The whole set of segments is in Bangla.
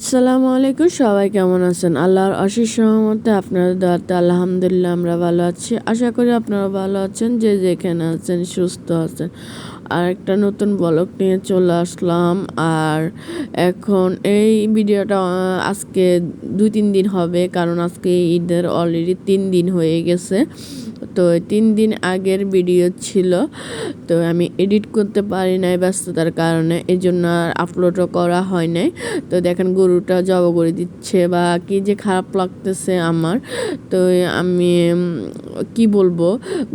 আসসালামু আলাইকুম, সবাই কেমন আছেন? আল্লাহর অশেষ রহমতে আপনাদের দোয়াতে আলহামদুলিল্লাহ আমরা ভালো আছি। আশা করি আপনারা ভালো আছেন, যে যেখানে আছেন সুস্থ আছেন। আর একটা নতুন ব্লগ নিয়ে চলে আসলাম। আর এখন এই ভিডিওটা আজকে 2-3 দিন হবে, কারণ আজকে ঈদের অলরেডি 3 দিন হয়ে গেছে। তো 3 দিন আগের ভিডিও ছিল, তো আমি এডিট করতে পারি নাই ব্যস্ততার কারণে, এই জন্য আর আপলোডও করা হয় নাই। তো দেখেন গরুটা জব করে দিচ্ছে, বা কি যে খারাপ লাগতেছে আমার। তো আমি কি বলবো,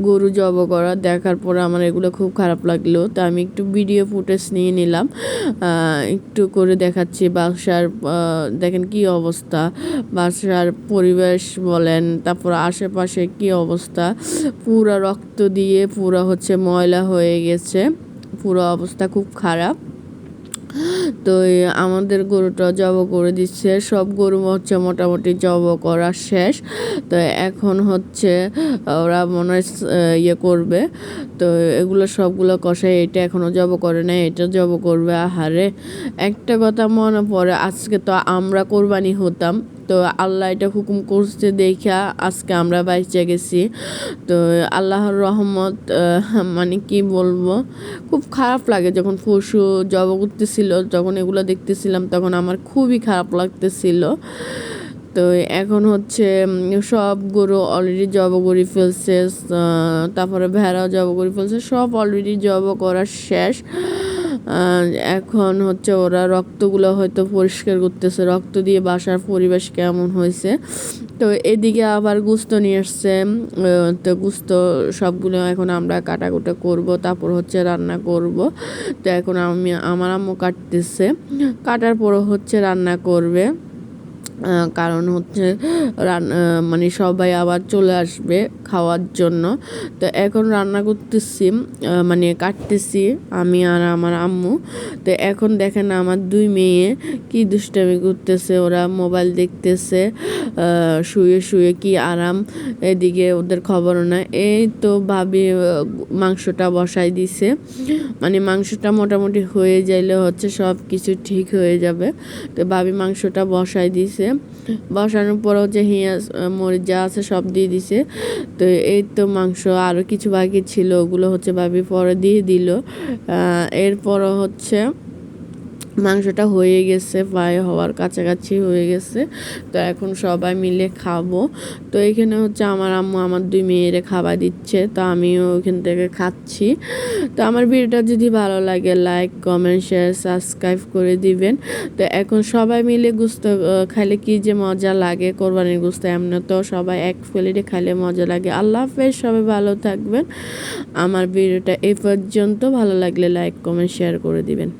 গরু জব করা দেখার পরে আমার এগুলো খুব খারাপ লাগলো। তো আমি একটু ভিডিও ফুটেজ নিয়ে নিলাম, একটু করে দেখাচ্ছি বাসার। দেখেন কি অবস্থা, বাসার পরিবেশ বলেন, তারপর আশেপাশে কি অবস্থা, পুরা রক্ত দিয়ে পুরা হচ্ছে ময়লা হয়ে গেছে, পুরো অবস্থা খুব খারাপ। তো আমাদের গরুটা জব করে দিচ্ছে, সব গরু হচ্ছে মোটামুটি জব করা শেষ। তো এখন হচ্ছে ওরা মনে হয় ইয়ে করবে। তো এগুলো সবগুলো কষাই, এটা এখনও জব করে না, এটা জব করবে। আহারে, একটা কথা মনে পড়ে, আজকে তো আমরা কোরবানি হতাম, তো আল্লাহ এটা হুকুম করছে দেখা আজকে আমরা বাইচে গেছি। তো আল্লাহর রহমত, মানে কি বলবো, খুব খারাপ লাগে যখন পশু জব করতেছিল, যখন এগুলো দেখতেছিলাম তখন আমার খুবই খারাপ লাগতেছিল। তো এখন হচ্ছে সব গরু অলরেডি জব করে ফেলছে, তারপরে ভেড়াও জব করে ফেলছে, সব অলরেডি জব করা শেষ। এখন হচ্ছে ওরা রক্তগুলো হয়তো পরিষ্কার করতেছে, রক্ত দিয়ে বাসার পরিবেশ কেমন হয়েছে। তো এদিকে আবার গুস্ত নিয়ে আসছে, তো গুস্ত সবগুলো এখন আমরা কাটাকুটা করব, তারপর হচ্ছে রান্না করব। তো এখন আমার আম্মু কাটতেছে, কাটার পর হচ্ছে রান্না করবে। কারণ হচ্ছে মানে সবাই আবার চলে আসবে খাওয়ার জন্য। তো এখন রান্না করতেছি, মানে কাটতেছি আমি আর আমার আম্মু। তো এখন দেখেন আমার 2 মেয়ে কি দুষ্টামি করতেছে, ওরা মোবাইল দেখতেছে শুয়ে শুয়ে, কি আরাম। এদিকে ওদের খবরও না। এই তো ভাবি মাংসটা বসাই দিছে, মানে মাংসটা মোটামুটি হয়ে যাইলে হচ্ছে সব কিছু ঠিক হয়ে যাবে। তো ভাবি মাংসটা বসাই দিছে, বসানোর পর হচ্ছে পেঁয়াজ মরিচ যা আছে সব দিয়ে দিছে। তো এই তো মাংস আরও কিছু বাকি ছিল, ওগুলো হচ্ছে ভাবি পরে দিয়ে দিল। এরপরও হচ্ছে মাংসটা হয়ে গেছে, প্রায় হওয়ার কাছাকাছি হয়ে গেছে। তো এখন সবাই মিলে খাবো। তো এখানে হচ্ছে আমার আম্মু আমার 2 মেয়েরে খাবার দিচ্ছে, তো আমিও ওখান থেকে খাচ্ছি। তো আমার ভিডিওটা যদি ভালো লাগে লাইক কমেন্ট শেয়ার সাবস্ক্রাইব করে দিবেন। তো এখন সবাই মিলে গোস্ত খাইলে কি যে মজা লাগে, কোরবানির গোস্ত এমনি তো সবাই এক প্লেটে খাইলে মজা লাগে। আল্লাহ হাফেজ, সবাই ভালো থাকবেন। আমার ভিডিওটা এই পর্যন্ত, ভালো লাগলে লাইক কমেন্ট শেয়ার করে দিবেন।